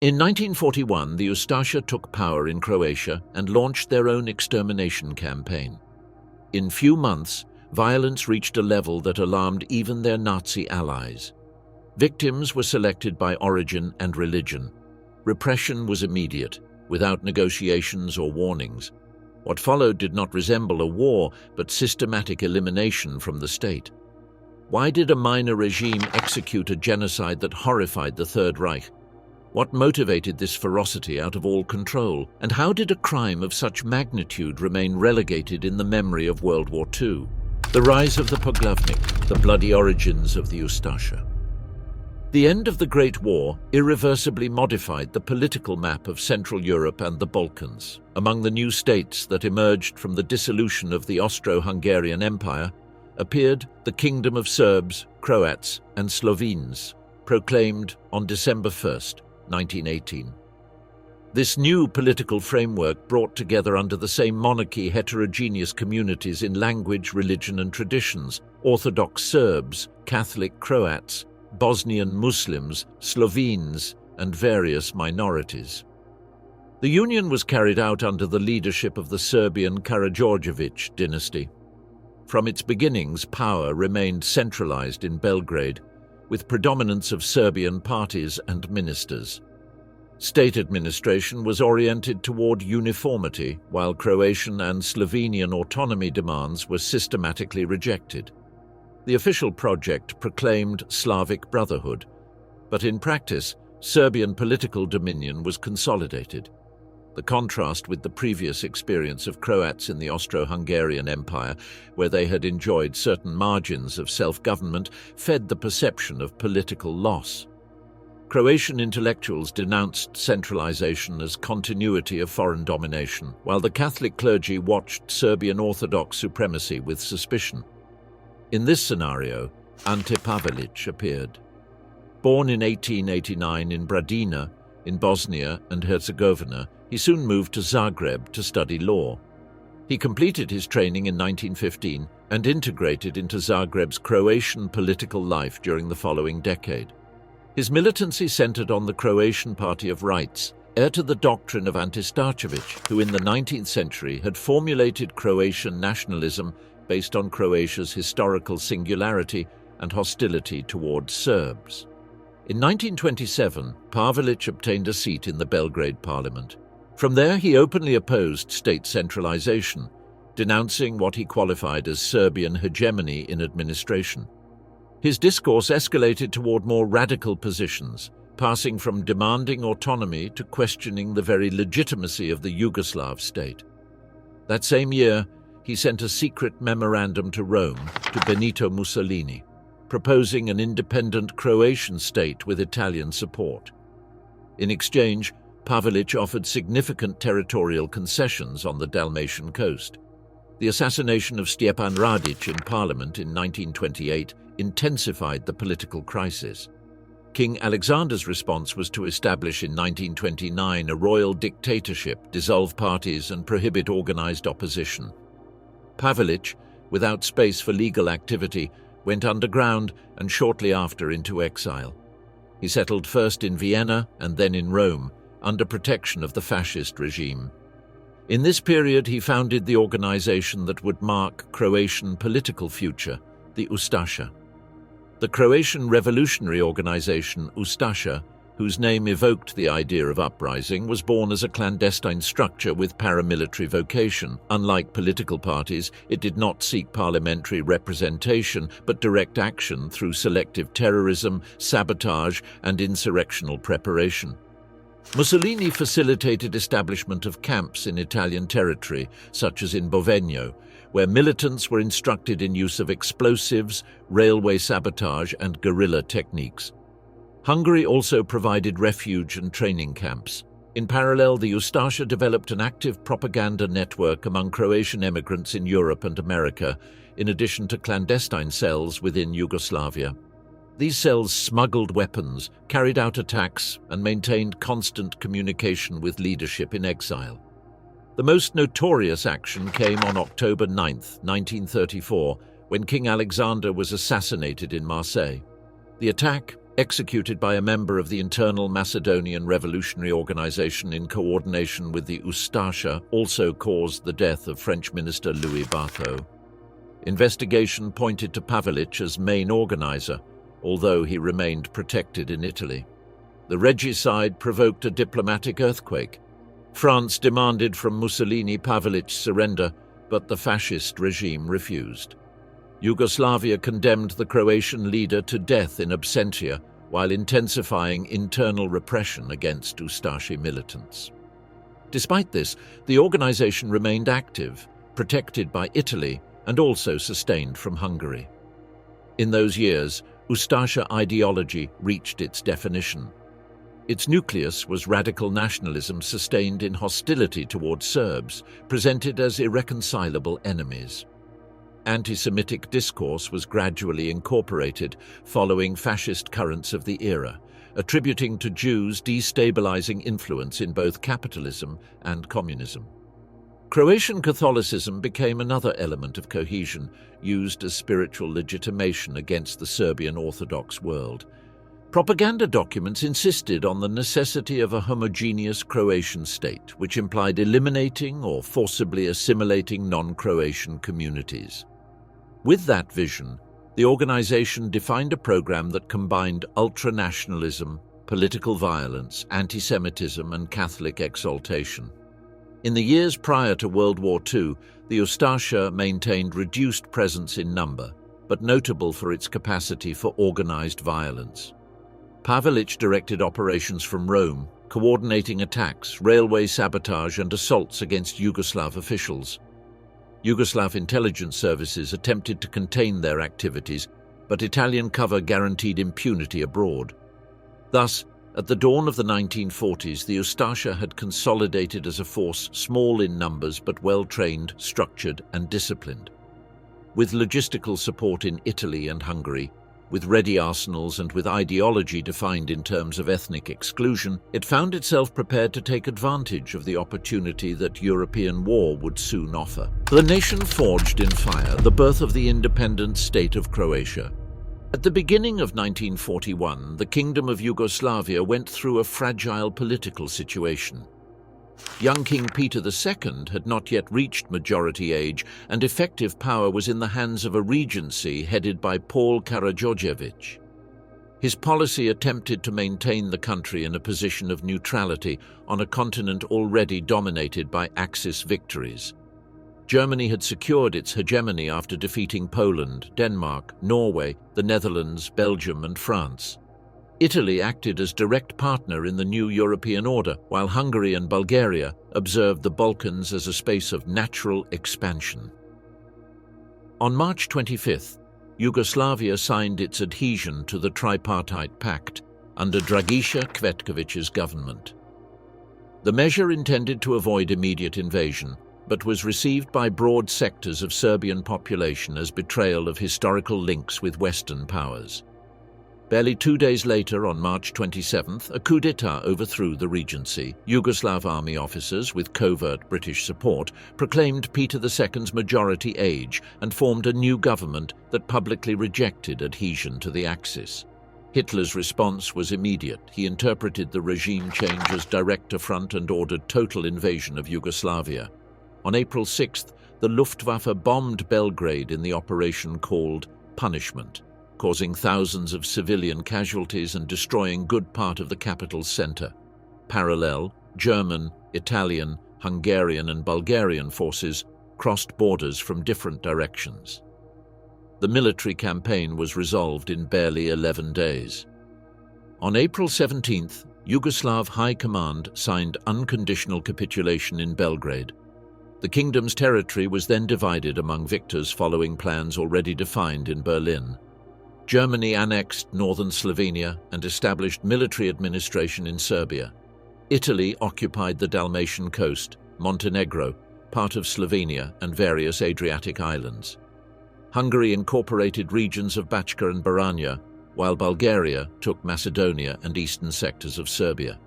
In 1941, the Ustaša took power in Croatia and launched their own extermination campaign. In few months, violence reached a level that alarmed even their Nazi allies. Victims were selected by origin and religion. Repression was immediate, without negotiations or warnings. What followed did not resemble a war, but systematic elimination from the state. Why did a minor regime execute a genocide that horrified the Third Reich? What motivated this ferocity out of all control? And how did a crime of such magnitude remain relegated in the memory of World War II? The rise of the Poglavnik, the bloody origins of the Ustaša. The end of the Great War irreversibly modified the political map of Central Europe and the Balkans. Among the new states that emerged from the dissolution of the Austro-Hungarian Empire appeared the Kingdom of Serbs, Croats, and Slovenes, proclaimed on December 1st, 1918. This new political framework brought together under the same monarchy heterogeneous communities in language, religion, and traditions: Orthodox Serbs, Catholic Croats, Bosnian Muslims, Slovenes, and various minorities. The union was carried out under the leadership of the Serbian Karađorđević dynasty. From its beginnings, power remained centralized in Belgrade, with predominance of Serbian parties and ministers. State administration was oriented toward uniformity, while Croatian and Slovenian autonomy demands were systematically rejected. The official project proclaimed Slavic brotherhood, but in practice, Serbian political dominion was consolidated. The contrast with the previous experience of Croats in the Austro-Hungarian Empire, where they had enjoyed certain margins of self-government, fed the perception of political loss. Croatian intellectuals denounced centralization as continuity of foreign domination, while the Catholic clergy watched Serbian Orthodox supremacy with suspicion. In this scenario, Ante Pavelić appeared. Born in 1889 in Bradina, in Bosnia and Herzegovina, he soon moved to Zagreb to study law. He completed his training in 1915 and integrated into Zagreb's Croatian political life during the following decade. His militancy centered on the Croatian Party of Rights, heir to the doctrine of Ante Starčević, who in the 19th century had formulated Croatian nationalism based on Croatia's historical singularity and hostility towards Serbs. In 1927, Pavelić obtained a seat in the Belgrade parliament. From there, he openly opposed state centralization, denouncing what he qualified as Serbian hegemony in administration. His discourse escalated toward more radical positions, passing from demanding autonomy to questioning the very legitimacy of the Yugoslav state. That same year, he sent a secret memorandum to Rome to Benito Mussolini, proposing an independent Croatian state with Italian support. In exchange, Pavelić offered significant territorial concessions on the Dalmatian coast. The assassination of Stjepan Radić in parliament in 1928 intensified the political crisis. King Alexander's response was to establish in 1929 a royal dictatorship, dissolve parties, and prohibit organized opposition. Pavelić, without space for legal activity, went underground and shortly after into exile. He settled first in Vienna and then in Rome, under protection of the fascist regime. In this period, he founded the organization that would mark Croatian political future, the Ustaša. The Croatian revolutionary organization Ustaša, whose name evoked the idea of uprising, was born as a clandestine structure with paramilitary vocation. Unlike political parties, it did not seek parliamentary representation, but direct action through selective terrorism, sabotage, and insurrectional preparation. Mussolini facilitated establishment of camps in Italian territory, such as in Bovegno, where militants were instructed in use of explosives, railway sabotage, and guerrilla techniques. Hungary also provided refuge and training camps. In parallel, the Ustaša developed an active propaganda network among Croatian emigrants in Europe and America, in addition to clandestine cells within Yugoslavia. These cells smuggled weapons, carried out attacks, and maintained constant communication with leadership in exile. The most notorious action came on October 9, 1934, when King Alexander was assassinated in Marseille. The attack, executed by a member of the Internal Macedonian Revolutionary Organization in coordination with the Ustaša, also caused the death of French Minister Louis Barthot. Investigation pointed to Pavelić as main organizer, although he remained protected in Italy. The regicide provoked a diplomatic earthquake. France demanded from Mussolini Pavelić's surrender, but the fascist regime refused. Yugoslavia condemned the Croatian leader to death in absentia while intensifying internal repression against Ustaši militants. Despite this, the organization remained active, protected by Italy and also sustained from Hungary. In those years, Ustaša ideology reached its definition. Its nucleus was radical nationalism sustained in hostility towards Serbs, presented as irreconcilable enemies. Anti-Semitic discourse was gradually incorporated following fascist currents of the era, attributing to Jews destabilizing influence in both capitalism and communism. Croatian Catholicism became another element of cohesion, used as spiritual legitimation against the Serbian Orthodox world. Propaganda documents insisted on the necessity of a homogeneous Croatian state, which implied eliminating or forcibly assimilating non-Croatian communities. With that vision, the organization defined a program that combined ultranationalism, political violence, anti-Semitism, and Catholic exaltation. In the years prior to World War II, the Ustaša maintained reduced presence in number, but notable for its capacity for organized violence. Pavelić directed operations from Rome, coordinating attacks, railway sabotage, and assaults against Yugoslav officials. Yugoslav intelligence services attempted to contain their activities, but Italian cover guaranteed impunity abroad. Thus, at the dawn of the 1940s, the Ustaša had consolidated as a force small in numbers but well-trained, structured, and disciplined. With logistical support in Italy and Hungary, with ready arsenals and with ideology defined in terms of ethnic exclusion, it found itself prepared to take advantage of the opportunity that European war would soon offer. The nation forged in fire the birth of the Independent State of Croatia. At the beginning of 1941, the Kingdom of Yugoslavia went through a fragile political situation. Young King Peter II had not yet reached majority age, and effective power was in the hands of a regency headed by Paul Karađorđević. His policy attempted to maintain the country in a position of neutrality on a continent already dominated by Axis victories. Germany had secured its hegemony after defeating Poland, Denmark, Norway, the Netherlands, Belgium, and France. Italy acted as direct partner in the new European order, while Hungary and Bulgaria observed the Balkans as a space of natural expansion. On March 25th, Yugoslavia signed its adhesion to the Tripartite Pact under Dragiša Cvetković's government. The measure intended to avoid immediate invasion, but was received by broad sectors of Serbian population as betrayal of historical links with Western powers. Barely 2 days later, on March 27th, a coup d'etat overthrew the regency. Yugoslav army officers, with covert British support, proclaimed Peter II's majority age and formed a new government that publicly rejected adhesion to the Axis. Hitler's response was immediate. He interpreted the regime change as direct affront and ordered total invasion of Yugoslavia. On April 6th, the Luftwaffe bombed Belgrade in the operation called Punishment, causing thousands of civilian casualties and destroying good part of the capital's center. Parallel, German, Italian, Hungarian, and Bulgarian forces crossed borders from different directions. The military campaign was resolved in barely 11 days. On April 17th, Yugoslav High Command signed unconditional capitulation in Belgrade. The kingdom's territory was then divided among victors following plans already defined in Berlin. Germany annexed northern Slovenia and established military administration in Serbia. Italy occupied the Dalmatian coast, Montenegro, part of Slovenia, and various Adriatic islands. Hungary incorporated regions of Bačka and Baranja, while Bulgaria took Macedonia and eastern sectors of Serbia.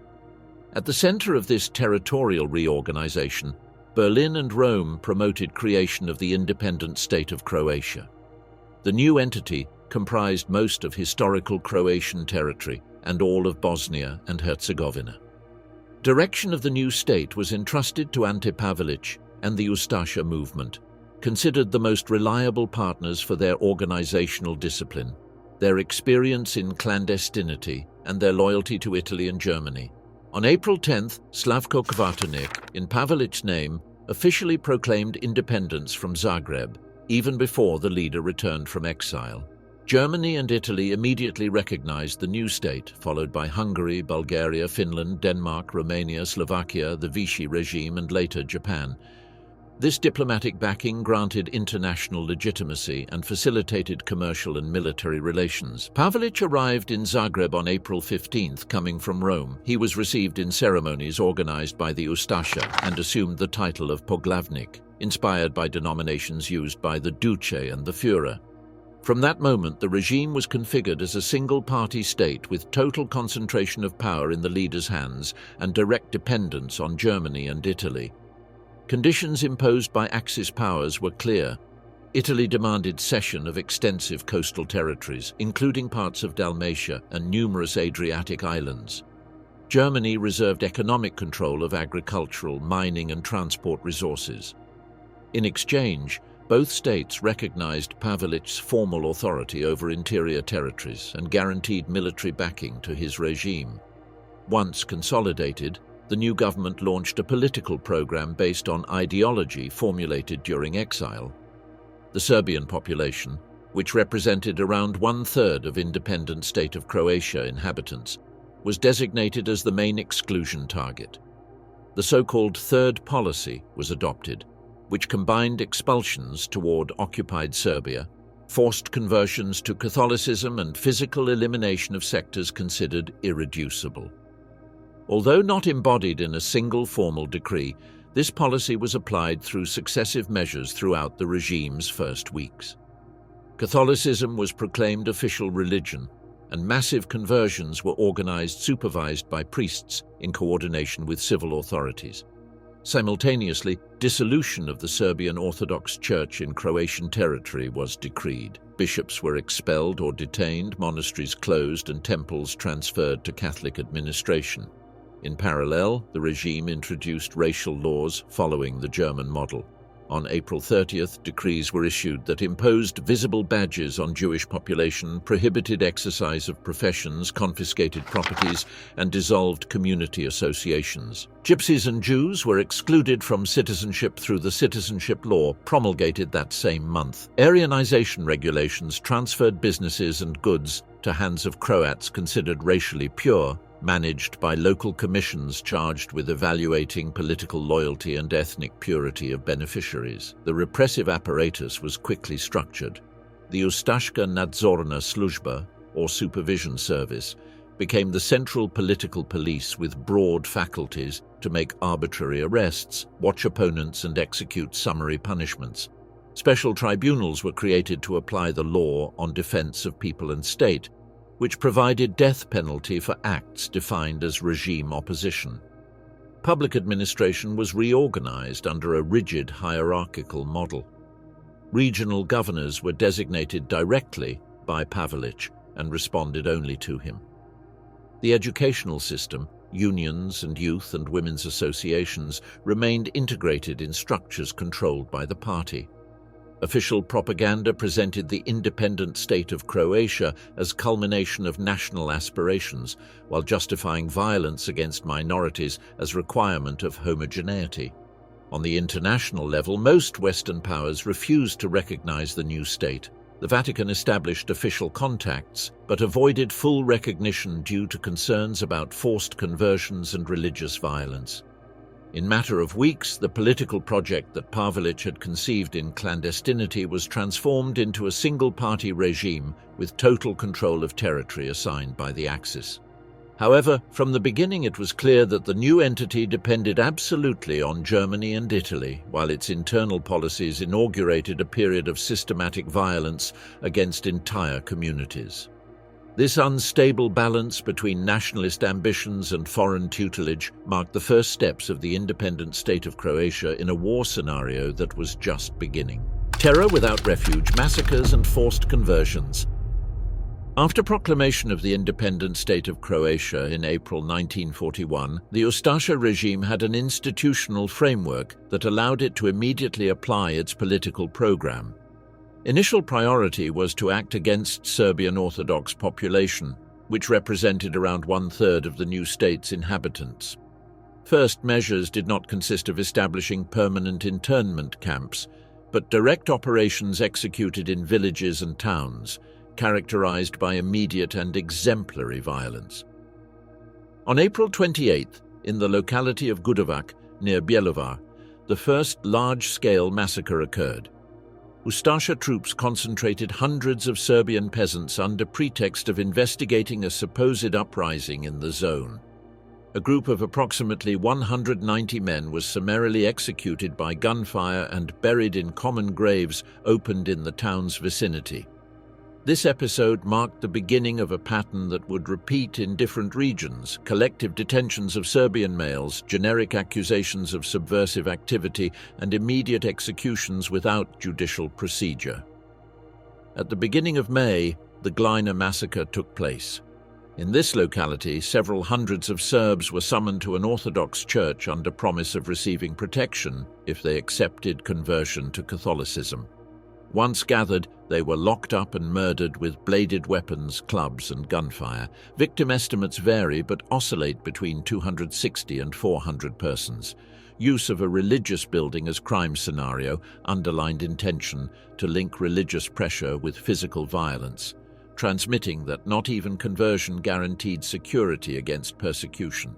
At the center of this territorial reorganization, Berlin and Rome promoted creation of the Independent State of Croatia. The new entity comprised most of historical Croatian territory and all of Bosnia and Herzegovina. Direction of the new state was entrusted to Ante Pavelić and the Ustaša movement, considered the most reliable partners for their organizational discipline, their experience in clandestinity, and their loyalty to Italy and Germany. On April 10th, Slavko Kvaternik, in Pavelić's name, officially proclaimed independence from Zagreb, even before the leader returned from exile. Germany and Italy immediately recognized the new state, followed by Hungary, Bulgaria, Finland, Denmark, Romania, Slovakia, the Vichy regime, and later Japan. This diplomatic backing granted international legitimacy and facilitated commercial and military relations. Pavelić arrived in Zagreb on April 15th, coming from Rome. He was received in ceremonies organized by the Ustaša and assumed the title of Poglavnik, inspired by denominations used by the Duce and the Führer. From that moment, the regime was configured as a single-party state with total concentration of power in the leader's hands and direct dependence on Germany and Italy. Conditions imposed by Axis powers were clear. Italy demanded cession of extensive coastal territories, including parts of Dalmatia and numerous Adriatic islands. Germany reserved economic control of agricultural, mining, and transport resources. In exchange, both states recognized Pavelić's formal authority over interior territories and guaranteed military backing to his regime. Once consolidated, the new government launched a political program based on ideology formulated during exile. The Serbian population, which represented around one-third of Independent State of Croatia inhabitants, was designated as the main exclusion target. The so-called Third Policy was adopted, which combined expulsions toward occupied Serbia, forced conversions to Catholicism, and physical elimination of sectors considered irreducible. Although not embodied in a single formal decree, this policy was applied through successive measures throughout the regime's first weeks. Catholicism was proclaimed official religion, and massive conversions were organized supervised by priests in coordination with civil authorities. Simultaneously, dissolution of the Serbian Orthodox Church in Croatian territory was decreed. Bishops were expelled or detained, monasteries closed, and temples transferred to Catholic administration. In parallel, the regime introduced racial laws following the German model. On April 30th, decrees were issued that imposed visible badges on Jewish population, prohibited exercise of professions, confiscated properties, and dissolved community associations. Gypsies and Jews were excluded from citizenship through the citizenship law promulgated that same month. Aryanization regulations transferred businesses and goods to hands of Croats considered racially pure, managed by local commissions charged with evaluating political loyalty and ethnic purity of beneficiaries. The repressive apparatus was quickly structured. The Ustaška Nadzorna Služba, or supervision service, became the central political police with broad faculties to make arbitrary arrests, watch opponents, and execute summary punishments. Special tribunals were created to apply the law on defense of people and state, which provided death penalty for acts defined as regime opposition. Public administration was reorganized under a rigid hierarchical model. Regional governors were designated directly by Pavelić and responded only to him. The educational system, unions and youth and women's associations, remained integrated in structures controlled by the party. Official propaganda presented the independent state of Croatia as culmination of national aspirations, while justifying violence against minorities as requirement of homogeneity. On the international level, most Western powers refused to recognize the new state. The Vatican established official contacts, but avoided full recognition due to concerns about forced conversions and religious violence. In matter of weeks, the political project that Pavelić had conceived in clandestinity was transformed into a single-party regime with total control of territory assigned by the Axis. However, from the beginning it was clear that the new entity depended absolutely on Germany and Italy, while its internal policies inaugurated a period of systematic violence against entire communities. This unstable balance between nationalist ambitions and foreign tutelage marked the first steps of the independent state of Croatia in a war scenario that was just beginning. Terror without refuge, massacres and forced conversions. After proclamation of the Independent State of Croatia in April 1941, the Ustaša regime had an institutional framework that allowed it to immediately apply its political program. Initial priority was to act against Serbian Orthodox population, which represented around one-third of the new state's inhabitants. First measures did not consist of establishing permanent internment camps, but direct operations executed in villages and towns, characterized by immediate and exemplary violence. On April 28th, in the locality of Gudovac, near Bjelovar, the first large-scale massacre occurred. Ustaša troops concentrated hundreds of Serbian peasants under pretext of investigating a supposed uprising in the zone. A group of approximately 190 men was summarily executed by gunfire and buried in common graves opened in the town's vicinity. This episode marked the beginning of a pattern that would repeat in different regions: collective detentions of Serbian males, generic accusations of subversive activity, and immediate executions without judicial procedure. At the beginning of May, the Glina massacre took place. In this locality, several hundreds of Serbs were summoned to an Orthodox church under promise of receiving protection if they accepted conversion to Catholicism. Once gathered, they were locked up and murdered with bladed weapons, clubs, and gunfire. Victim estimates vary but oscillate between 260 and 400 persons. Use of a religious building as crime scenario underlined intention to link religious pressure with physical violence, transmitting that not even conversion guaranteed security against persecution.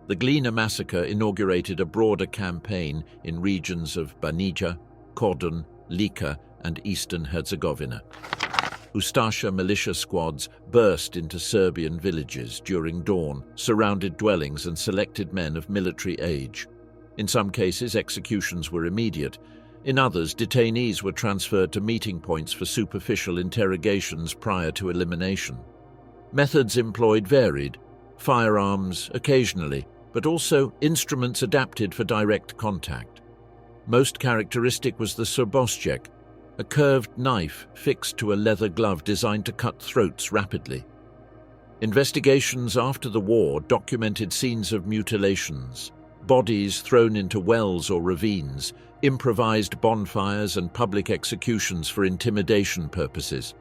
The Glina massacre inaugurated a broader campaign in regions of Banija, Kordun, Lika, and Eastern Herzegovina. Ustaša militia squads burst into Serbian villages during dawn, surrounded dwellings, and selected men of military age. In some cases, executions were immediate. In others, detainees were transferred to meeting points for superficial interrogations prior to elimination. Methods employed varied: firearms occasionally, but also instruments adapted for direct contact. Most characteristic was the surpassed, a curved knife fixed to a leather glove designed to cut throats rapidly. Investigations after the war documented scenes of mutilations, bodies thrown into wells or ravines, improvised bonfires, and public executions for intimidation purposes.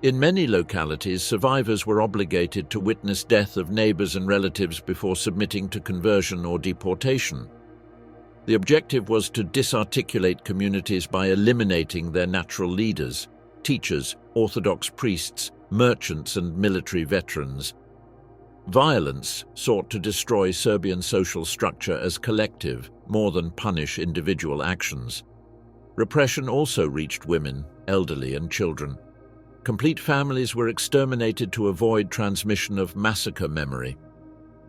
In many localities, survivors were obligated to witness death of neighbors and relatives before submitting to conversion or deportation. The objective was to disarticulate communities by eliminating their natural leaders, teachers, Orthodox priests, merchants, and military veterans. Violence sought to destroy Serbian social structure as collective, more than punish individual actions. Repression also reached women, elderly, and children. Complete families were exterminated to avoid transmission of massacre memory.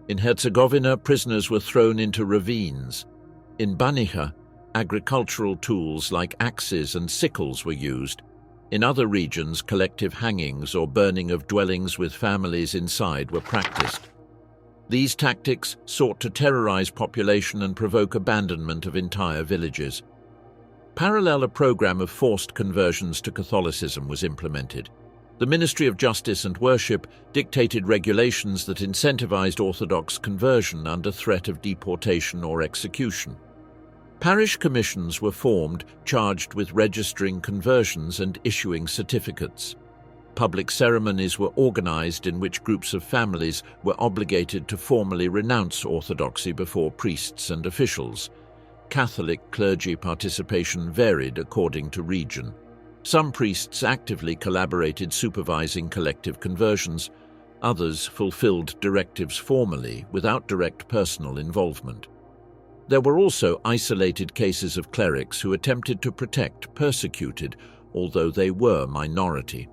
In Herzegovina, prisoners were thrown into ravines. In Banija, agricultural tools like axes and sickles were used. In other regions, collective hangings or burning of dwellings with families inside were practiced. These tactics sought to terrorize population and provoke abandonment of entire villages. Parallel, a program of forced conversions to Catholicism was implemented. The Ministry of Justice and Worship dictated regulations that incentivized Orthodox conversion under threat of deportation or execution. Parish commissions were formed, charged with registering conversions and issuing certificates. Public ceremonies were organized in which groups of families were obligated to formally renounce orthodoxy before priests and officials. Catholic clergy participation varied according to region. Some priests actively collaborated supervising collective conversions. Others fulfilled directives formally, without direct personal involvement. There were also isolated cases of clerics who attempted to protect persecuted, although they were minority.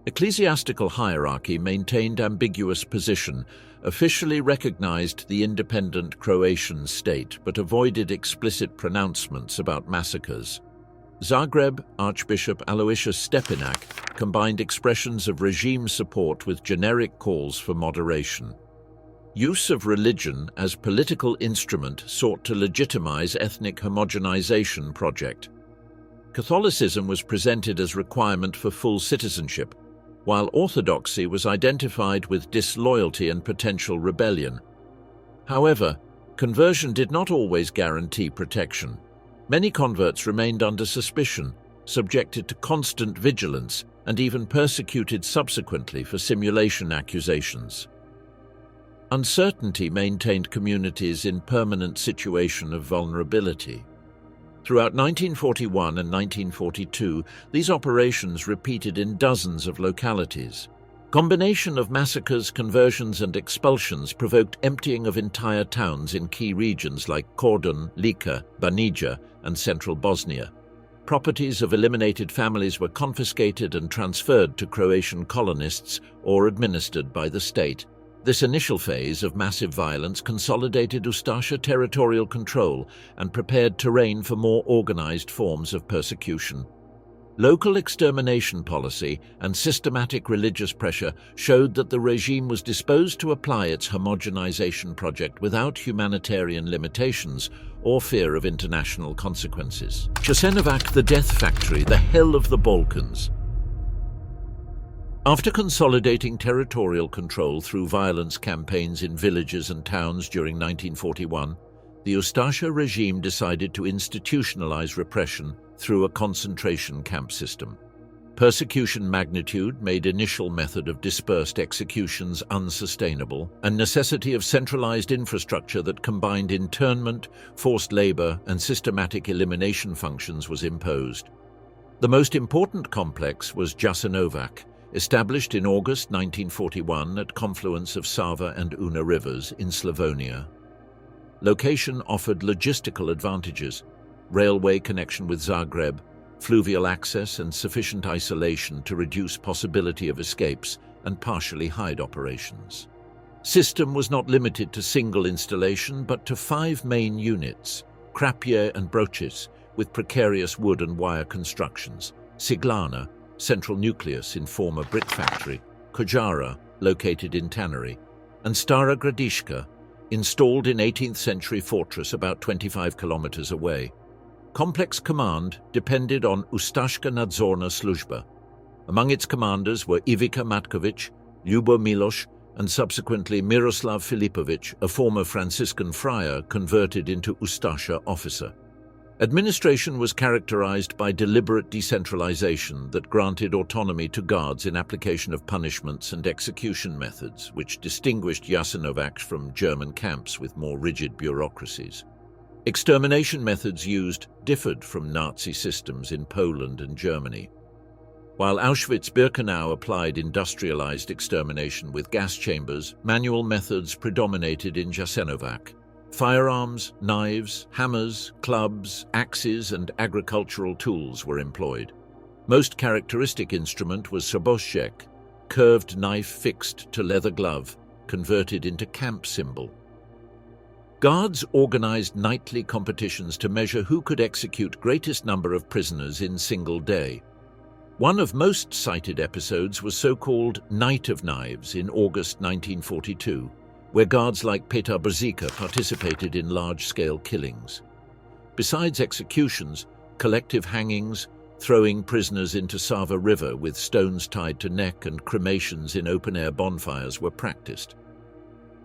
Ecclesiastical hierarchy maintained ambiguous position, officially recognized the independent Croatian state but avoided explicit pronouncements about massacres. Zagreb Archbishop Aloysius Stepinac combined expressions of regime support with generic calls for moderation. Use of religion as political instrument sought to legitimize ethnic homogenization project. Catholicism was presented as requirement for full citizenship, while orthodoxy was identified with disloyalty and potential rebellion. However, conversion did not always guarantee protection. Many converts remained under suspicion, subjected to constant vigilance, and even persecuted subsequently for simulation accusations. Uncertainty maintained communities in permanent situation of vulnerability. Throughout 1941 and 1942, these operations repeated in dozens of localities. Combination of massacres, conversions, and expulsions provoked emptying of entire towns in key regions like Kordun, Lika, Banija, and central Bosnia. Properties of eliminated families were confiscated and transferred to Croatian colonists or administered by the state. This initial phase of massive violence consolidated Ustaša territorial control and prepared terrain for more organized forms of persecution. Local extermination policy and systematic religious pressure showed that the regime was disposed to apply its homogenization project without humanitarian limitations or fear of international consequences. Jasenovac, the death factory, the hell of the Balkans. After consolidating territorial control through violence campaigns in villages and towns during 1941, the Ustaša regime decided to institutionalize repression through a concentration camp system. Persecution magnitude made initial method of dispersed executions unsustainable, and necessity of centralized infrastructure that combined internment, forced labor, and systematic elimination functions was imposed. The most important complex was Jasenovac, established in August 1941 at confluence of Sava and Una rivers in Slavonia. Location offered logistical advantages: railway connection with Zagreb, fluvial access, and sufficient isolation to reduce possibility of escapes and partially hide operations. System was not limited to single installation but to 5 main units: Krapje and Bročić, with precarious wood and wire constructions; Ciglana, central nucleus in former brick factory; Kojara, located in tannery; and Stara Gradiška, installed in 18th century fortress about 25 kilometers away. Complex command depended on Ustaška nadzorna služba. Among its commanders were Ivica Matković, Ljubo Miloš, and subsequently Miroslav Filipović, a former Franciscan friar converted into Ustaša officer. Administration was characterized by deliberate decentralization that granted autonomy to guards in application of punishments and execution methods, which distinguished Jasenovac from German camps with more rigid bureaucracies. Extermination methods used differed from Nazi systems in Poland and Germany. While Auschwitz-Birkenau applied industrialized extermination with gas chambers, manual methods predominated in Jasenovac. Firearms, knives, hammers, clubs, axes, and agricultural tools were employed. Most characteristic instrument was sabotchek, curved knife fixed to leather glove, converted into camp symbol. Guards organized nightly competitions to measure who could execute greatest number of prisoners in single day. One of most cited episodes was so-called Night of Knives in August 1942, where guards like Petar Brzika participated in large-scale killings. Besides executions, collective hangings, throwing prisoners into Sava River with stones tied to neck, and cremations in open-air bonfires were practiced.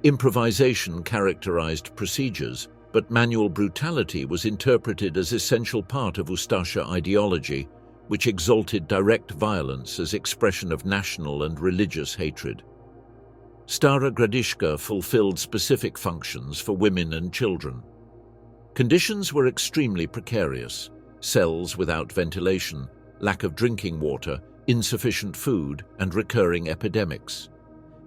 Improvisation characterized procedures, but manual brutality was interpreted as essential part of Ustaša ideology, which exalted direct violence as expression of national and religious hatred. Stara Gradiška fulfilled specific functions for women and children. Conditions were extremely precarious: cells without ventilation, lack of drinking water, insufficient food, and recurring epidemics.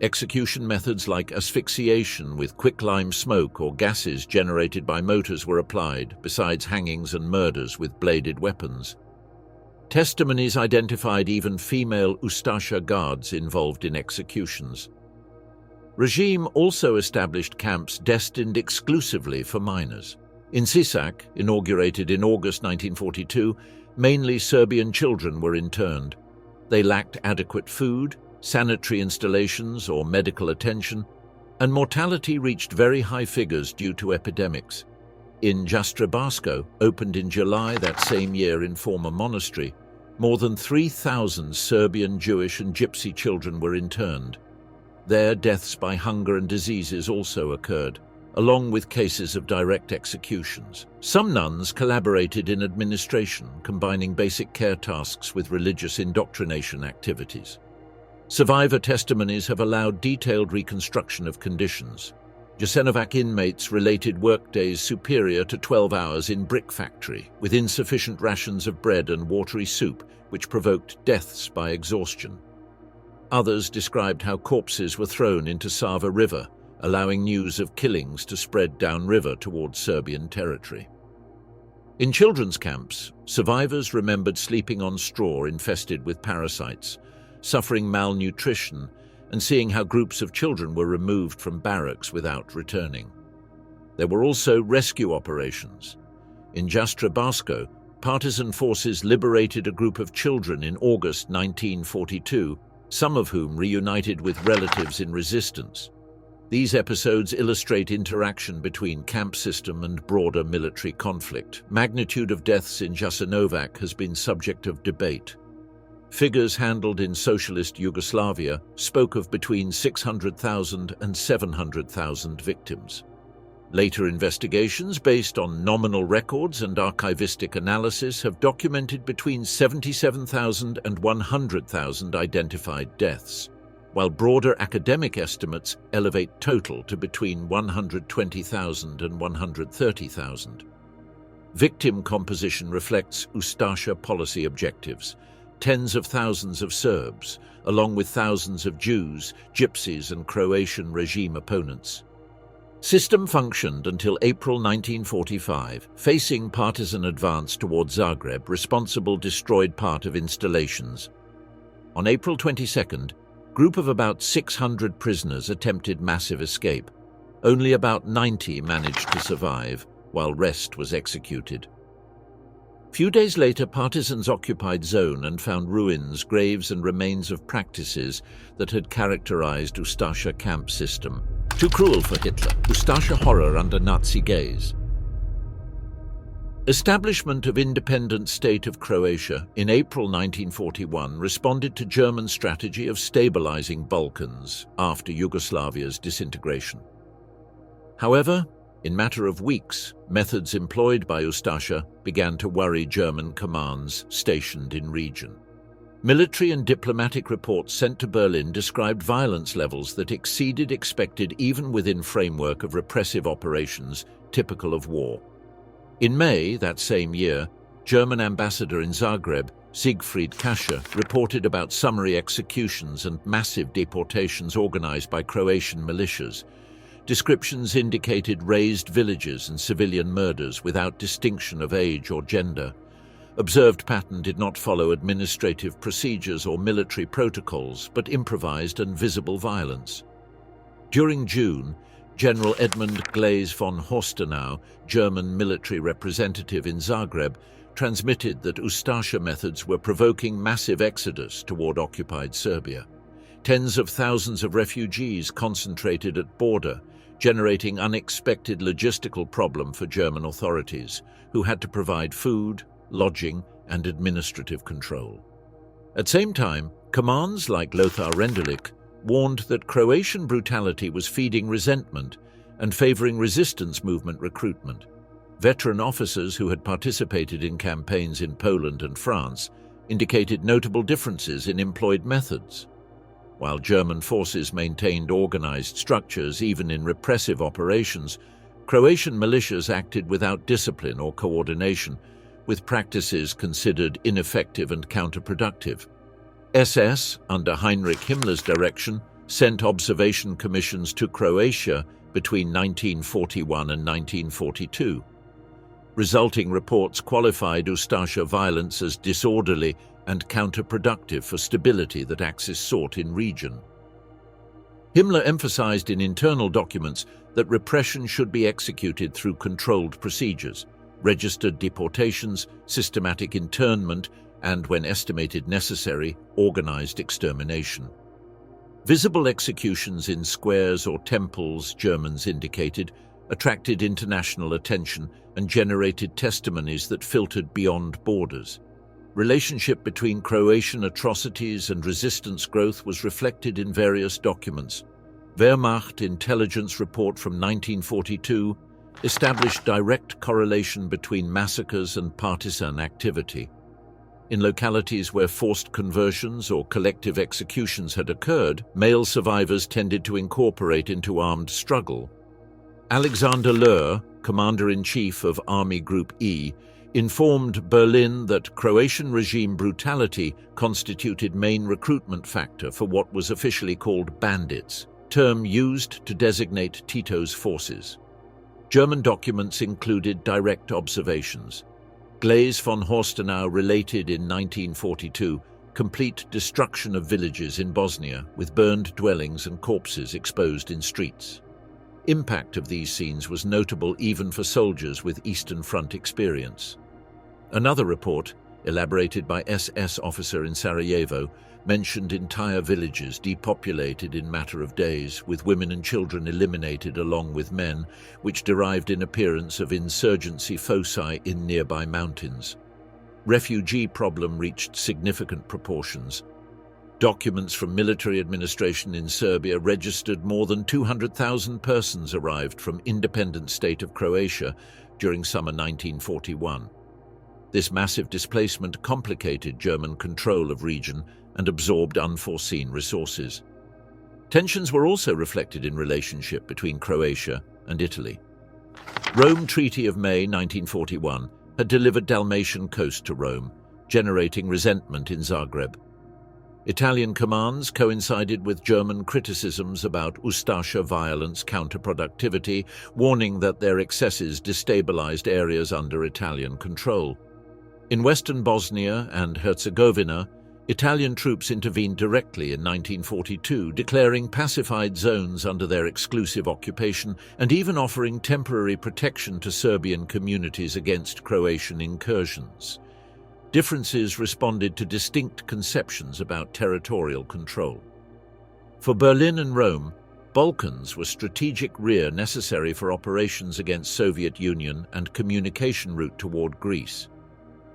Execution methods like asphyxiation with quicklime smoke or gases generated by motors were applied, besides hangings and murders with bladed weapons. Testimonies identified even female Ustaša guards involved in executions. Regime also established camps destined exclusively for minors. In Sisak, inaugurated in August 1942, mainly Serbian children were interned. They lacked adequate food, sanitary installations, or medical attention, and mortality reached very high figures due to epidemics. In Jastrebarsko, opened in July that same year in former monastery, more than 3,000 Serbian, Jewish and Gypsy children were interned. There, deaths by hunger and diseases also occurred, along with cases of direct executions. Some nuns collaborated in administration, combining basic care tasks with religious indoctrination activities. Survivor testimonies have allowed detailed reconstruction of conditions. Jasenovac inmates related workdays superior to 12 hours in brick factory, with insufficient rations of bread and watery soup, which provoked deaths by exhaustion. Others described how corpses were thrown into Sava River, allowing news of killings to spread downriver towards Serbian territory. In children's camps, survivors remembered sleeping on straw infested with parasites, suffering malnutrition, and seeing how groups of children were removed from barracks without returning. There were also rescue operations. In Jastrebarsko, partisan forces liberated a group of children in August 1942, some of whom reunited with relatives in resistance. These episodes illustrate interaction between camp system and broader military conflict. Magnitude of deaths in Jasenovac has been subject of debate. Figures handled in socialist Yugoslavia spoke of between 600,000 and 700,000 victims. Later investigations based on nominal records and archivistic analysis have documented between 77,000 and 100,000 identified deaths, while broader academic estimates elevate total to between 120,000 and 130,000. Victim composition reflects Ustaša policy objectives. Tens of thousands of Serbs, along with thousands of Jews, Gypsies and Croatian regime opponents. System functioned until April 1945, facing partisan advance towards Zagreb, responsible destroyed part of installations. On April 22nd, group of about 600 prisoners attempted massive escape. Only about 90 managed to survive, while rest was executed. Few days later, partisans occupied zone and found ruins, graves and remains of practices that had characterized Ustaša camp system. Too cruel for Hitler. Ustaša horror under Nazi gaze. Establishment of Independent State of Croatia in April 1941 responded to German strategy of stabilizing Balkans after Yugoslavia's disintegration. However, in matter of weeks, methods employed by Ustaša began to worry German commands stationed in region. Military and diplomatic reports sent to Berlin described violence levels that exceeded expected even within framework of repressive operations typical of war. In May that same year, German ambassador in Zagreb, Siegfried Kascher, reported about summary executions and massive deportations organized by Croatian militias. Descriptions indicated razed villages and civilian murders without distinction of age or gender. Observed pattern did not follow administrative procedures or military protocols, but improvised and visible violence. During June, General Edmund Glaise von Horstenau, German military representative in Zagreb, transmitted that Ustaša methods were provoking massive exodus toward occupied Serbia. Tens of thousands of refugees concentrated at border, generating unexpected logistical problem for German authorities, who had to provide food, lodging, and administrative control. At same time, commands like Lothar Rendulic warned that Croatian brutality was feeding resentment and favoring resistance movement recruitment. Veteran officers who had participated in campaigns in Poland and France indicated notable differences in employed methods. While German forces maintained organized structures even in repressive operations, Croatian militias acted without discipline or coordination, with practices considered ineffective and counterproductive. SS, under Heinrich Himmler's direction, sent observation commissions to Croatia between 1941 and 1942. Resulting reports qualified Ustaša violence as disorderly and counterproductive for stability that Axis sought in region. Himmler emphasized in internal documents that repression should be executed through controlled procedures, registered deportations, systematic internment, and, when estimated necessary, organized extermination. Visible executions in squares or temples, Germans indicated, attracted international attention and generated testimonies that filtered beyond borders. Relationship between Croatian atrocities and resistance growth was reflected in various documents. Wehrmacht intelligence report from 1942 established direct correlation between massacres and partisan activity. In localities where forced conversions or collective executions had occurred, male survivors tended to incorporate into armed struggle. Alexander Löhr, Commander-in-Chief of Army Group E, informed Berlin that Croatian regime brutality constituted main recruitment factor for what was officially called bandits, term used to designate Tito's forces. German documents included direct observations. Glaise von Horstenau related in 1942 complete destruction of villages in Bosnia, with burned dwellings and corpses exposed in streets. Impact of these scenes was notable even for soldiers with Eastern Front experience. Another report, elaborated by SS officer in Sarajevo, mentioned entire villages depopulated in matter of days, with women and children eliminated along with men, which derived in appearance of insurgency foci in nearby mountains. Refugee problem reached significant proportions. Documents from military administration in Serbia registered more than 200,000 persons arrived from Independent State of Croatia during summer 1941. This massive displacement complicated German control of region and absorbed unforeseen resources. Tensions were also reflected in relationship between Croatia and Italy. Rome Treaty of May 1941 had delivered Dalmatian coast to Rome, generating resentment in Zagreb. Italian commands coincided with German criticisms about Ustaša violence counterproductivity, warning that their excesses destabilized areas under Italian control. In western Bosnia and Herzegovina, Italian troops intervened directly in 1942, declaring pacified zones under their exclusive occupation and even offering temporary protection to Serbian communities against Croatian incursions. Differences responded to distinct conceptions about territorial control. For Berlin and Rome, Balkans were strategic rear necessary for operations against Soviet Union and communication route toward Greece.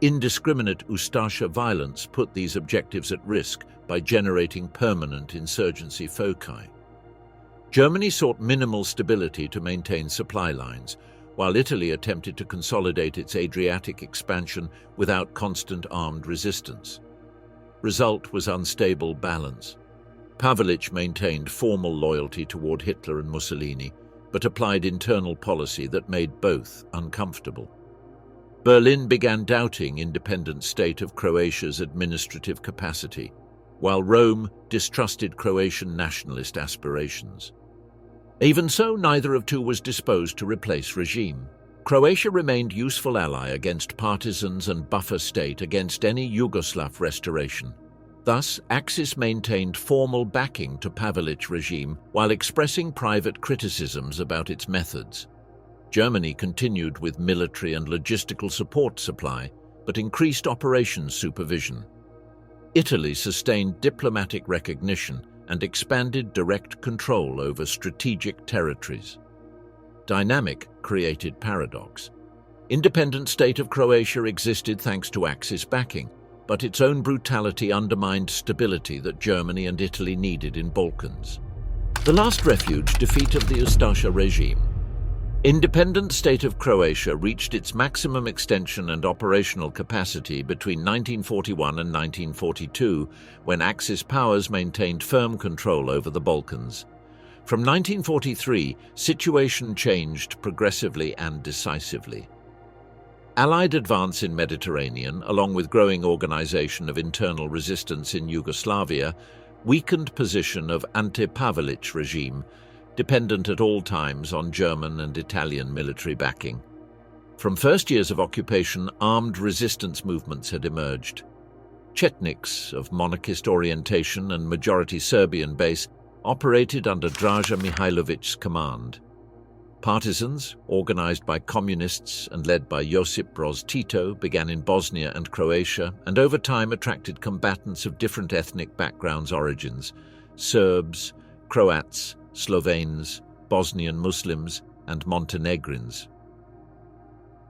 Indiscriminate Ustaša violence put these objectives at risk by generating permanent insurgency foci. Germany sought minimal stability to maintain supply lines, while Italy attempted to consolidate its Adriatic expansion without constant armed resistance. Result was unstable balance. Pavelić maintained formal loyalty toward Hitler and Mussolini, but applied internal policy that made both uncomfortable. Berlin began doubting Independent State of Croatia's administrative capacity, while Rome distrusted Croatian nationalist aspirations. Even so, neither of two was disposed to replace regime. Croatia remained useful ally against partisans and buffer state against any Yugoslav restoration. Thus, Axis maintained formal backing to Pavelić regime while expressing private criticisms about its methods. Germany continued with military and logistical support supply, but increased operations supervision. Italy sustained diplomatic recognition and expanded direct control over strategic territories. Dynamic created paradox. Independent State of Croatia existed thanks to Axis backing, but its own brutality undermined stability that Germany and Italy needed in Balkans. The last refuge, defeat of the Ustaša regime. Independent State of Croatia reached its maximum extension and operational capacity between 1941 and 1942, when Axis powers maintained firm control over the Balkans. From 1943, situation changed progressively and decisively. Allied advance in Mediterranean, along with growing organization of internal resistance in Yugoslavia, weakened position of Ante Pavelić regime, dependent at all times on German and Italian military backing. From first years of occupation, armed resistance movements had emerged. Chetniks of monarchist orientation and majority Serbian base operated under Draža Mihailovic's command. Partisans, organized by communists and led by Josip Broz Tito, began in Bosnia and Croatia and over time attracted combatants of different ethnic backgrounds origins: Serbs, Croats, Slovenes, Bosnian Muslims, and Montenegrins.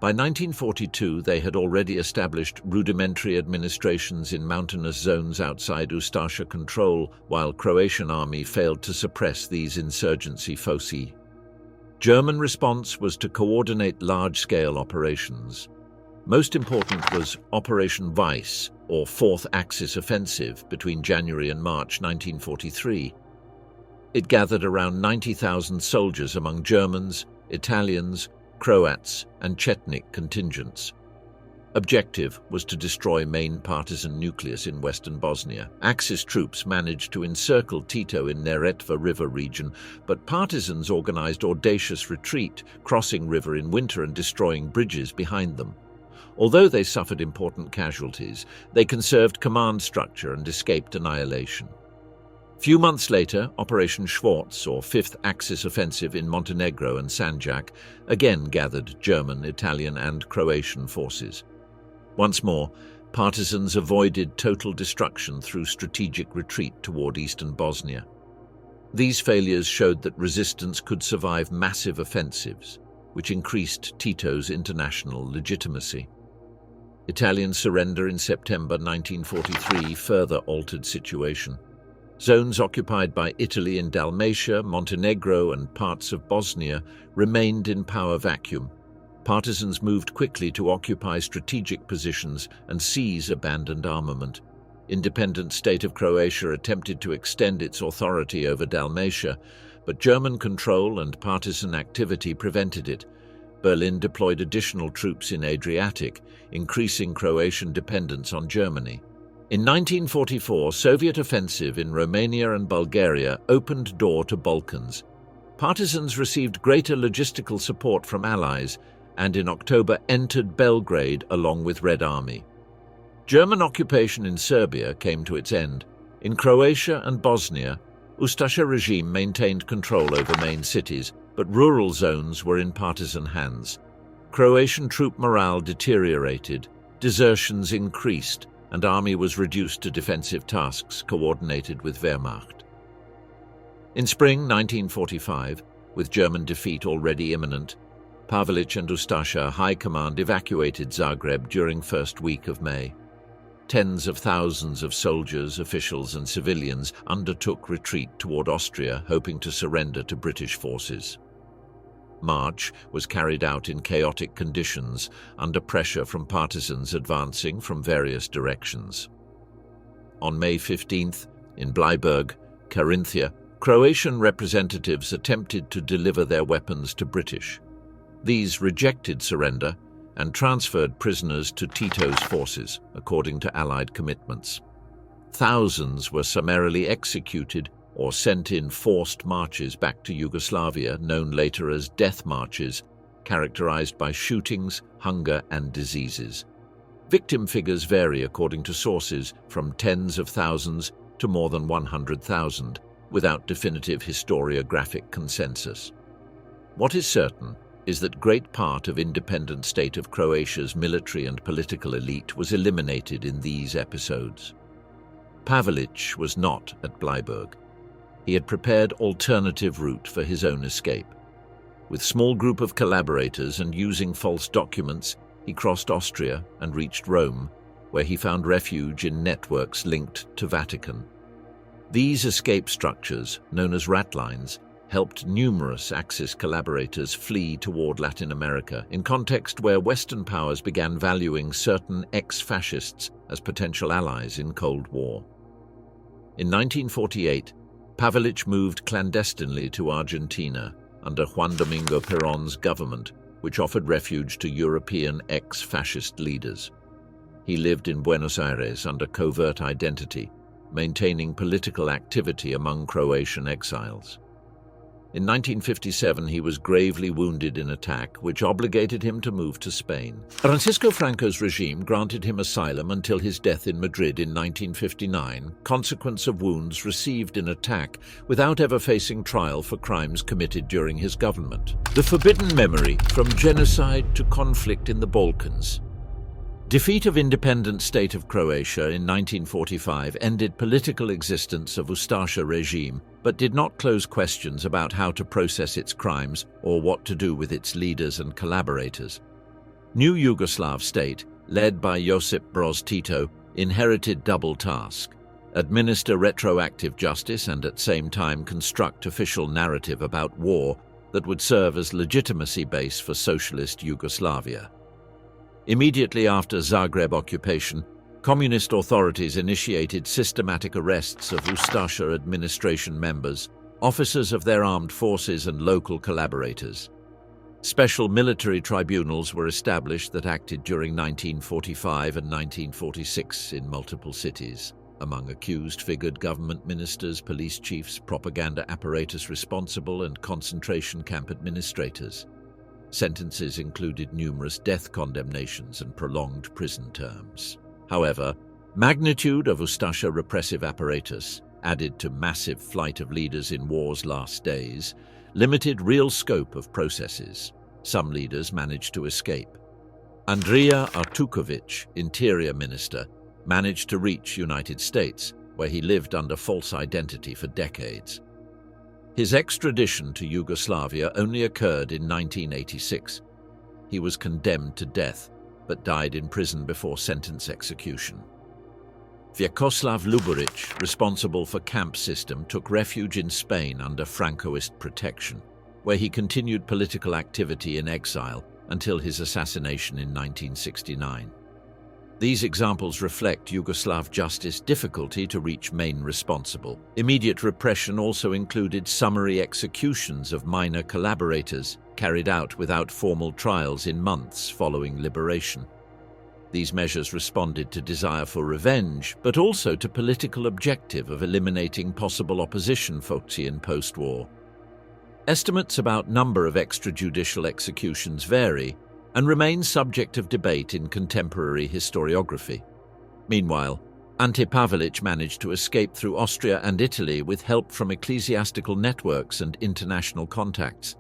By 1942, they had already established rudimentary administrations in mountainous zones outside Ustaša control, while Croatian army failed to suppress these insurgency foci. German response was to coordinate large-scale operations. Most important was Operation Weiss, or Fourth Axis Offensive, between January and March 1943. It gathered around 90,000 soldiers among Germans, Italians, Croats, and Chetnik contingents. Objective was to destroy main partisan nucleus in western Bosnia. Axis troops managed to encircle Tito in Neretva River region, but partisans organized audacious retreat, crossing river in winter and destroying bridges behind them. Although they suffered important casualties, they conserved command structure and escaped annihilation. Few months later, Operation Schwarz, or Fifth Axis Offensive in Montenegro and Sanjak, again gathered German, Italian, and Croatian forces. Once more, partisans avoided total destruction through strategic retreat toward eastern Bosnia. These failures showed that resistance could survive massive offensives, which increased Tito's international legitimacy. Italian surrender in September 1943 further altered situation. Zones occupied by Italy in Dalmatia, Montenegro, and parts of Bosnia remained in power vacuum. Partisans moved quickly to occupy strategic positions and seize abandoned armament. Independent State of Croatia attempted to extend its authority over Dalmatia, but German control and partisan activity prevented it. Berlin deployed additional troops in Adriatic, increasing Croatian dependence on Germany. In 1944, Soviet offensive in Romania and Bulgaria opened door to Balkans. Partisans received greater logistical support from allies and in October entered Belgrade along with Red Army. German occupation in Serbia came to its end. In Croatia and Bosnia, Ustaša regime maintained control over main cities, but rural zones were in partisan hands. Croatian troop morale deteriorated, desertions increased, and army was reduced to defensive tasks coordinated with Wehrmacht. In spring 1945, with German defeat already imminent, Pavelić and Ustaša high command evacuated Zagreb during first week of May. Tens of thousands of soldiers, officials, and civilians undertook retreat toward Austria, hoping to surrender to British forces. March was carried out in chaotic conditions, under pressure from partisans advancing from various directions. On May 15th, in Bleiburg, Carinthia, Croatian representatives attempted to deliver their weapons to British. These rejected surrender and transferred prisoners to Tito's forces, according to Allied commitments. Thousands were summarily executed or sent in forced marches back to Yugoslavia, known later as death marches, characterized by shootings, hunger, and diseases. Victim figures vary according to sources, from tens of thousands to more than 100,000, without definitive historiographic consensus. What is certain is that great part of Independent State of Croatia's military and political elite was eliminated in these episodes. Pavelić was not at Bleiburg. He had prepared alternative route for his own escape. With small group of collaborators and using false documents, he crossed Austria and reached Rome, where he found refuge in networks linked to Vatican. These escape structures, known as ratlines, helped numerous Axis collaborators flee toward Latin America in context where Western powers began valuing certain ex-fascists as potential allies in Cold War. In 1948, Pavelić moved clandestinely to Argentina under Juan Domingo Perón's government, which offered refuge to European ex-fascist leaders. He lived in Buenos Aires under covert identity, maintaining political activity among Croatian exiles. In 1957, he was gravely wounded in attack, which obligated him to move to Spain. Francisco Franco's regime granted him asylum until his death in Madrid in 1959, consequence of wounds received in attack, without ever facing trial for crimes committed during his government. The forbidden memory, from genocide to conflict in the Balkans. Defeat of Independent State of Croatia in 1945 ended political existence of Ustaša regime, but did not close questions about how to process its crimes or what to do with its leaders and collaborators. New Yugoslav state, led by Josip Broz Tito, inherited double task: administer retroactive justice and at same time construct official narrative about war that would serve as legitimacy base for socialist Yugoslavia. Immediately after Zagreb occupation, communist authorities initiated systematic arrests of Ustaša administration members, officers of their armed forces and local collaborators. Special military tribunals were established that acted during 1945 and 1946 in multiple cities. Among accused figured government ministers, police chiefs, propaganda apparatus responsible, and concentration camp administrators. Sentences included numerous death condemnations and prolonged prison terms. However, magnitude of Ustaša repressive apparatus, added to massive flight of leaders in war's last days, limited real scope of processes. Some leaders managed to escape. Andrija Artuković, Interior Minister, managed to reach United States, where he lived under false identity for decades. His extradition to Yugoslavia only occurred in 1986. He was condemned to death, but died in prison before sentence execution. Vjekoslav Luburić, responsible for camp system, took refuge in Spain under Francoist protection, where he continued political activity in exile until his assassination in 1969. These examples reflect Yugoslav justice's difficulty to reach main responsible. Immediate repression also included summary executions of minor collaborators, carried out without formal trials in months following liberation. These measures responded to desire for revenge, but also to political objective of eliminating possible opposition in post-war. Estimates about number of extrajudicial executions vary and remain subject of debate in contemporary historiography. Meanwhile, Ante Pavelić managed to escape through Austria and Italy with help from ecclesiastical networks and international contacts.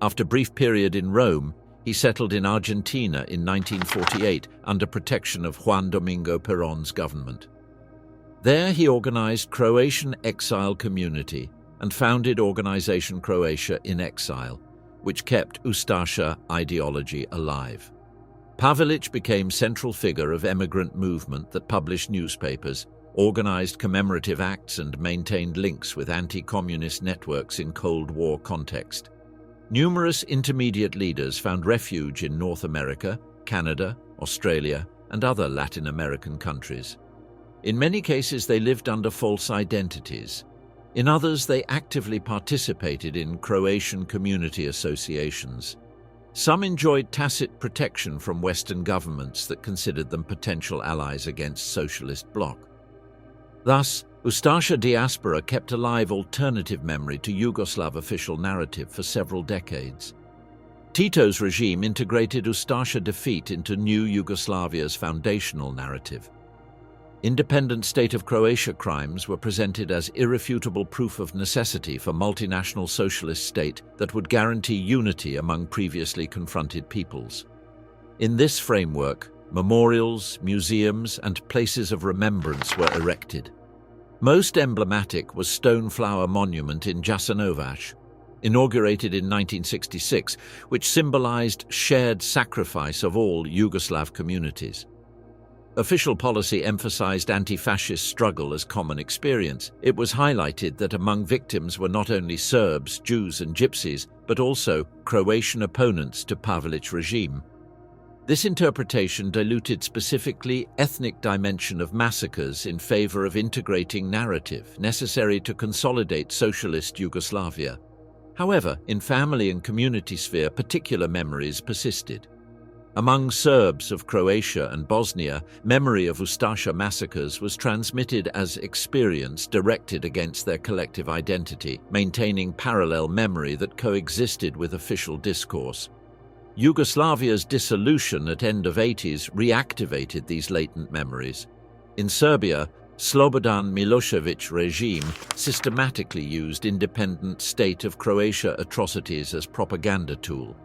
After a brief period in Rome, he settled in Argentina in 1948 under protection of Juan Domingo Perón's government. There he organized Croatian exile community and founded Organization Croatia in Exile, which kept Ustaša ideology alive. Pavelić became central figure of emigrant movement that published newspapers, organized commemorative acts, and maintained links with anti-communist networks in Cold War context. Numerous intermediate leaders found refuge in North America, Canada, Australia, and other Latin American countries. In many cases, they lived under false identities. In others, they actively participated in Croatian community associations. Some enjoyed tacit protection from Western governments that considered them potential allies against socialist bloc. Thus, Ustaša diaspora kept alive alternative memory to Yugoslav official narrative for several decades. Tito's regime integrated Ustaša defeat into new Yugoslavia's foundational narrative. Independent State of Croatia crimes were presented as irrefutable proof of necessity for multinational socialist state that would guarantee unity among previously confronted peoples. In this framework, memorials, museums, and places of remembrance were erected. Most emblematic was Stoneflower Monument in Jasenovac, inaugurated in 1966, which symbolized shared sacrifice of all Yugoslav communities. Official policy emphasized anti-fascist struggle as common experience. It was highlighted that among victims were not only Serbs, Jews, and Gypsies, but also Croatian opponents to Pavelić regime. This interpretation diluted specifically ethnic dimension of massacres in favor of integrating narrative necessary to consolidate socialist Yugoslavia. However, in family and community sphere, particular memories persisted. Among Serbs of Croatia and Bosnia, memory of Ustaša massacres was transmitted as experience directed against their collective identity, maintaining parallel memory that coexisted with official discourse. Yugoslavia's dissolution at end of 80s reactivated these latent memories. In Serbia, Slobodan Milošević regime systematically used Independent State of Croatia atrocities as propaganda tool.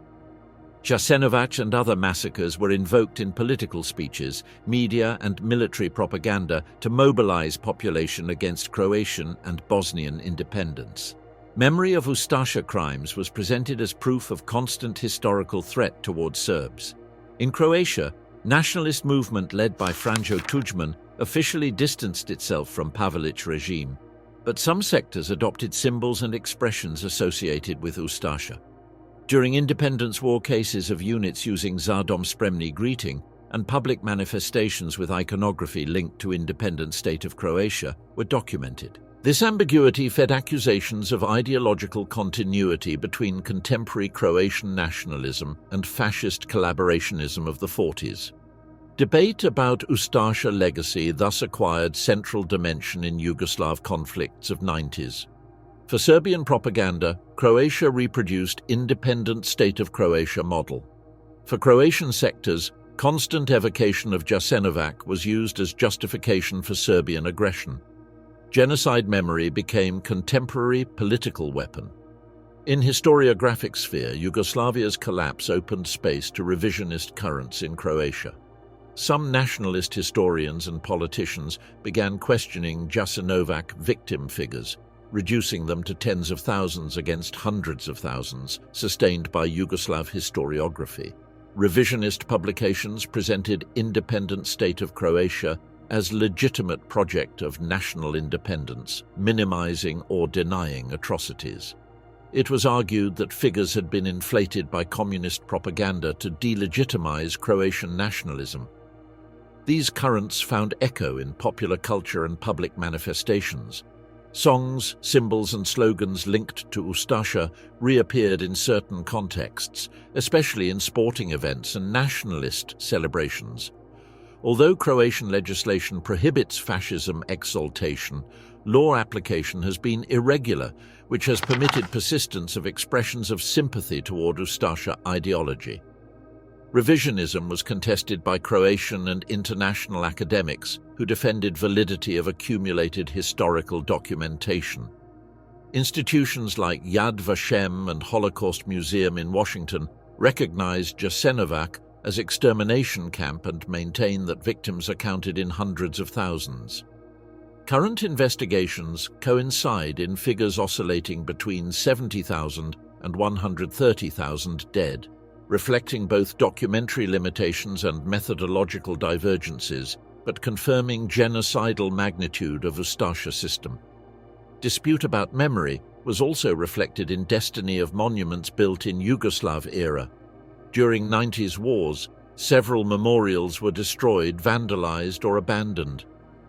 Jasenovac and other massacres were invoked in political speeches, media, and military propaganda to mobilize population against Croatian and Bosnian independence. Memory of Ustaša crimes was presented as proof of constant historical threat towards Serbs. In Croatia, nationalist movement led by Franjo Tuđman officially distanced itself from Pavelić regime, but some sectors adopted symbols and expressions associated with Ustaša. During independence war cases of units using Za dom spremni greeting and public manifestations with iconography linked to Independent State of Croatia were documented. This ambiguity fed accusations of ideological continuity between contemporary Croatian nationalism and fascist collaborationism of the 40s. Debate about Ustaša legacy thus acquired central dimension in Yugoslav conflicts of 90s. For Serbian propaganda, Croatia reproduced Independent State of Croatia model. For Croatian sectors, constant evocation of Jasenovac was used as justification for Serbian aggression. Genocide memory became contemporary political weapon. In historiographic sphere, Yugoslavia's collapse opened space to revisionist currents in Croatia. Some nationalist historians and politicians began questioning Jasenovac victim figures, reducing them to tens of thousands against hundreds of thousands, sustained by Yugoslav historiography. Revisionist publications presented Independent State of Croatia as legitimate project of national independence, minimizing or denying atrocities. It was argued that figures had been inflated by communist propaganda to delegitimize Croatian nationalism. These currents found echo in popular culture and public manifestations. Songs, symbols and slogans linked to Ustaša reappeared in certain contexts, especially in sporting events and nationalist celebrations. Although Croatian legislation prohibits fascism exaltation, law application has been irregular, which has permitted persistence of expressions of sympathy toward Ustaša ideology. Revisionism was contested by Croatian and international academics who defended validity of accumulated historical documentation. Institutions like Yad Vashem and Holocaust Museum in Washington recognized Jasenovac as extermination camp and maintain that victims are counted in hundreds of thousands. Current investigations coincide in figures oscillating between 70,000 and 130,000 dead, reflecting both documentary limitations and methodological divergences, but confirming genocidal magnitude of Ustaša system. Dispute about memory was also reflected in destiny of monuments built in Yugoslav era. During 90s wars, several memorials were destroyed, vandalized, or abandoned.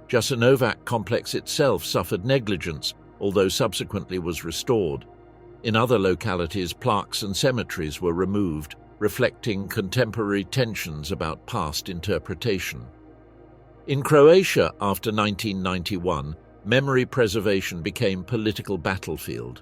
Jasenovac complex itself suffered negligence, although subsequently was restored. In other localities, plaques and cemeteries were removed, reflecting contemporary tensions about past interpretation. In Croatia, after 1991, memory preservation became political battlefield.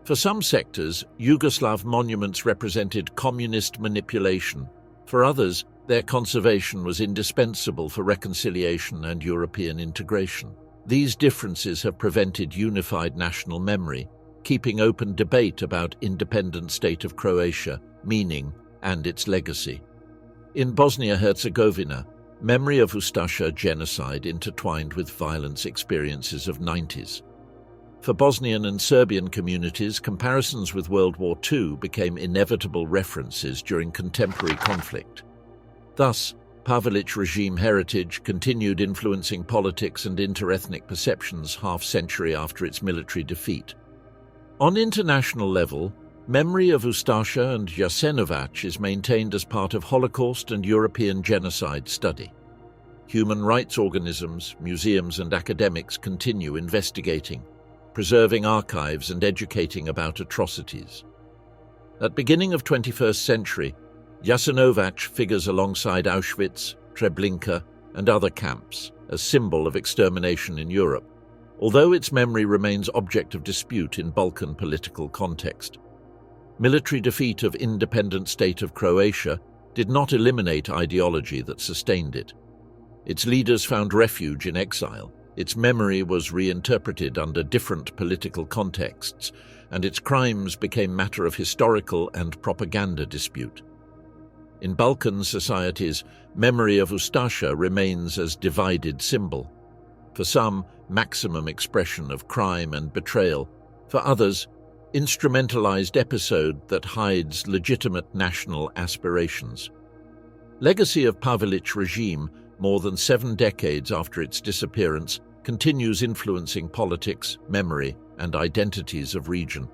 For some sectors, Yugoslav monuments represented communist manipulation. For others, their conservation was indispensable for reconciliation and European integration. These differences have prevented unified national memory, keeping open debate about Independent State of Croatia, meaning, and its legacy. In Bosnia-Herzegovina, memory of Ustaša genocide intertwined with violence experiences of 90s. For Bosnian and Serbian communities, comparisons with World War II became inevitable references during contemporary conflict. Thus, Pavelić regime heritage continued influencing politics and interethnic perceptions half-century after its military defeat. On international level, memory of Ustaša and Jasenovac is maintained as part of Holocaust and European genocide study. Human rights organisms, museums and academics continue investigating, preserving archives and educating about atrocities. At beginning of 21st century, Jasenovac figures alongside Auschwitz, Treblinka and other camps as symbol of extermination in Europe, although its memory remains object of dispute in Balkan political context. Military defeat of Independent State of Croatia did not eliminate ideology that sustained it. Its leaders found refuge in exile. Its memory was reinterpreted under different political contexts, and its crimes became matter of historical and propaganda dispute. In Balkan societies, memory of Ustaša remains as divided symbol. For some, maximum expression of crime and betrayal. For others, instrumentalized episode that hides legitimate national aspirations. Legacy of Pavelić regime, more than 7 decades after its disappearance, continues influencing politics, memory, and identities of region.